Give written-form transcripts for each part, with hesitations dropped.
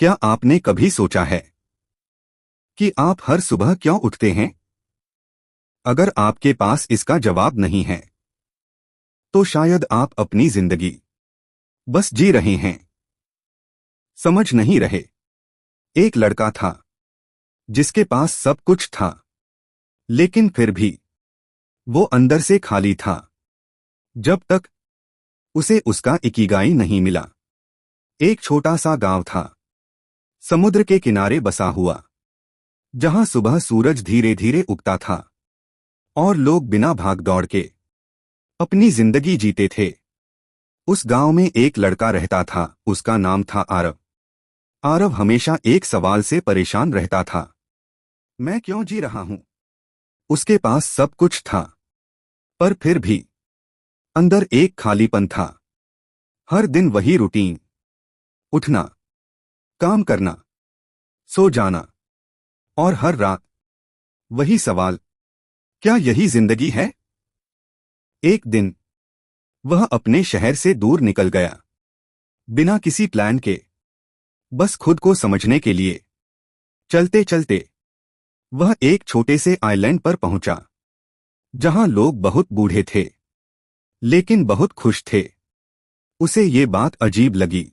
क्या आपने कभी सोचा है कि आप हर सुबह क्यों उठते हैं? अगर आपके पास इसका जवाब नहीं है, तो शायद आप अपनी जिंदगी बस जी रहे हैं, समझ नहीं रहे। एक लड़का था जिसके पास सब कुछ था, लेकिन फिर भी वो अंदर से खाली था, जब तक उसे उसका इकिगाई नहीं मिला। एक छोटा सा गांव था, समुद्र के किनारे बसा हुआ, जहां सुबह सूरज धीरे धीरे उगता था और लोग बिना भाग दौड़ के अपनी जिंदगी जीते थे। उस गांव में एक लड़का रहता था, उसका नाम था आरव। आरव हमेशा एक सवाल से परेशान रहता था, मैं क्यों जी रहा हूं? उसके पास सब कुछ था, पर फिर भी अंदर एक खालीपन था। हर दिन वही रूटीन, उठना, काम करना, सो जाना, और हर रात वही सवाल, क्या यही जिंदगी है? एक दिन वह अपने शहर से दूर निकल गया, बिना किसी प्लान के, बस खुद को समझने के लिए। चलते चलते वह एक छोटे से आइलैंड पर पहुंचा, जहां लोग बहुत बूढ़े थे, लेकिन बहुत खुश थे। उसे ये बात अजीब लगी,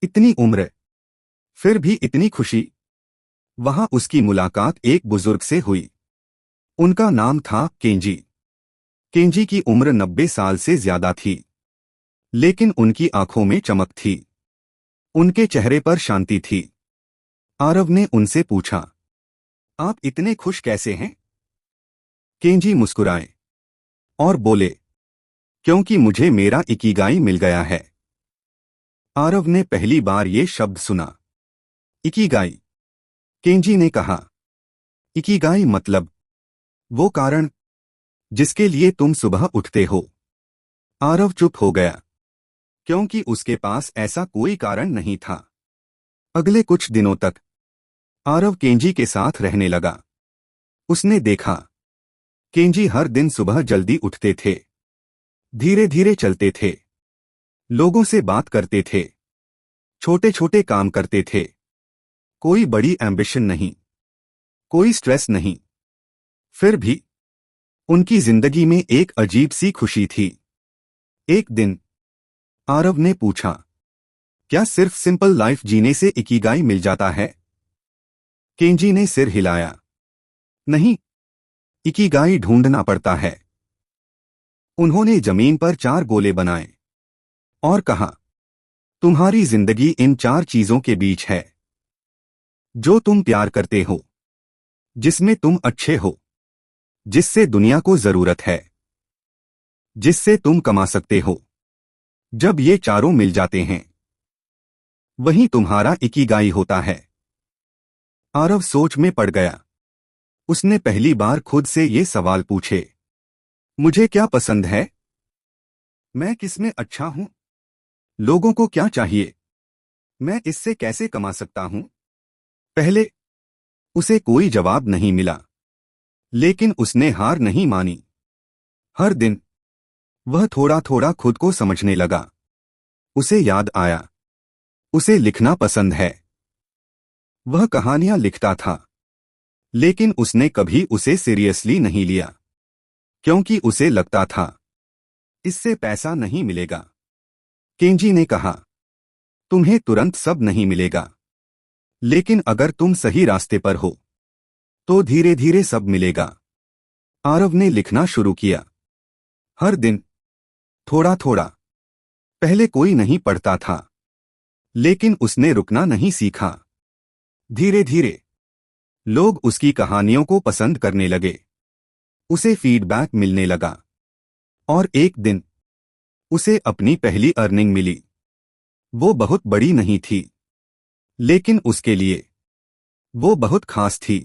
इतनी उम्र, फिर भी इतनी खुशी। वहां उसकी मुलाकात एक बुजुर्ग से हुई। उनका नाम था केंजी। केंजी की उम्र 90 साल से ज्यादा थी, लेकिन उनकी आंखों में चमक थी, उनके चेहरे पर शांति थी। आरव ने उनसे पूछा, आप इतने खुश कैसे हैं? केंजी मुस्कुराए और बोले, क्योंकि मुझे मेरा इकिगाई मिल गया है। आरव ने पहली बार ये शब्द सुना, इकिगाई। केंजी ने कहा, इकिगाई मतलब वो कारण जिसके लिए तुम सुबह उठते हो। आरव चुप हो गया, क्योंकि उसके पास ऐसा कोई कारण नहीं था। अगले कुछ दिनों तक आरव केंजी के साथ रहने लगा। उसने देखा, केंजी हर दिन सुबह जल्दी उठते थे, धीरे धीरे चलते थे, लोगों से बात करते थे, छोटे छोटे काम करते थे। कोई बड़ी एम्बिशन नहीं, कोई स्ट्रेस नहीं। फिर भी उनकी जिंदगी में एक अजीब सी खुशी थी। एक दिन आरव ने पूछा, क्या सिर्फ सिंपल लाइफ जीने से इकिगाई मिल जाता है? केंजी ने सिर हिलाया, नहीं, इकिगाई ढूंढना पड़ता है। उन्होंने जमीन पर 4 गोले बनाए और कहा, तुम्हारी जिंदगी इन 4 चीजों के बीच है। जो तुम प्यार करते हो, जिसमें तुम अच्छे हो, जिससे दुनिया को जरूरत है, जिससे तुम कमा सकते हो। जब ये चारों मिल जाते हैं, वही तुम्हारा इकिगाई होता है। आरव सोच में पड़ गया। उसने पहली बार खुद से ये सवाल पूछे, मुझे क्या पसंद है? मैं किसमें अच्छा हूं? लोगों को क्या चाहिए? मैं इससे कैसे कमा सकता हूं? पहले उसे कोई जवाब नहीं मिला, लेकिन उसने हार नहीं मानी। हर दिन वह थोड़ा थोड़ा खुद को समझने लगा। उसे याद आया, उसे लिखना पसंद है। वह कहानियां लिखता था, लेकिन उसने कभी उसे सीरियसली नहीं लिया, क्योंकि उसे लगता था इससे पैसा नहीं मिलेगा। केंजी ने कहा, तुम्हें तुरंत सब नहीं मिलेगा, लेकिन अगर तुम सही रास्ते पर हो, तो धीरे धीरे सब मिलेगा। आरव ने लिखना शुरू किया, हर दिन, थोड़ा थोड़ा। पहले कोई नहीं पढ़ता था, लेकिन उसने रुकना नहीं सीखा। धीरे धीरे लोग उसकी कहानियों को पसंद करने लगे, उसे फीडबैक मिलने लगा, और एक दिन उसे अपनी पहली अर्निंग मिली। वो बहुत बड़ी नहीं थी, लेकिन उसके लिए वो बहुत खास थी,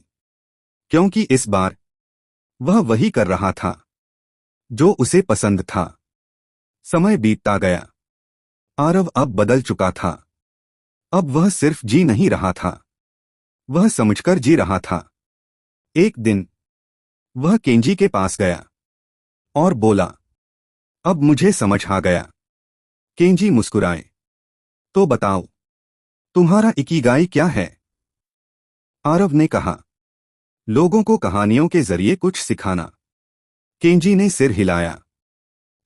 क्योंकि इस बार वह वही कर रहा था जो उसे पसंद था। समय बीतता गया। आरव अब बदल चुका था। अब वह सिर्फ जी नहीं रहा था, वह समझकर जी रहा था। एक दिन वह केंजी के पास गया और बोला, अब मुझे समझ आ गया। केंजी मुस्कुराए, तो बताओ, तुम्हारा इकिगाई क्या है? आरव ने कहा। लोगों को कहानियों के जरिए कुछ सिखाना। केंजी ने सिर हिलाया।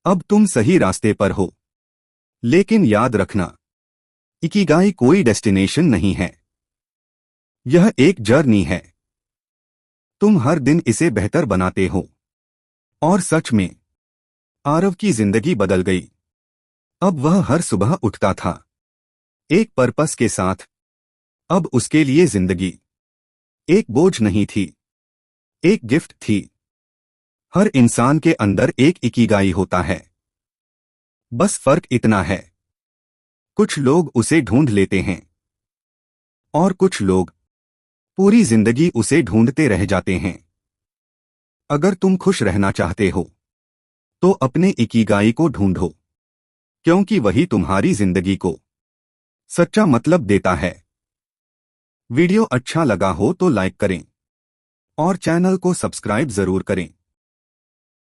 अब तुम सही रास्ते पर हो। लेकिन याद रखना, इकिगाई कोई डेस्टिनेशन नहीं है। यह एक जर्नी है। तुम हर दिन इसे बेहतर बनाते हो। और सच में, आरव की जिंदगी बदल गई। अब वह हर सुबह उठता था, एक पर्पस के साथ। अब उसके लिए जिंदगी एक बोझ नहीं थी, एक गिफ्ट थी। हर इंसान के अंदर एक इकिगाई होता है। बस फर्क इतना है, कुछ लोग उसे ढूंढ लेते हैं और कुछ लोग पूरी जिंदगी उसे ढूंढते रह जाते हैं। अगर तुम खुश रहना चाहते हो तो अपने इकिगाई को ढूंढो, क्योंकि वही तुम्हारी जिंदगी को सच्चा मतलब देता है। वीडियो अच्छा लगा हो तो लाइक करें और चैनल को सब्सक्राइब जरूर करें।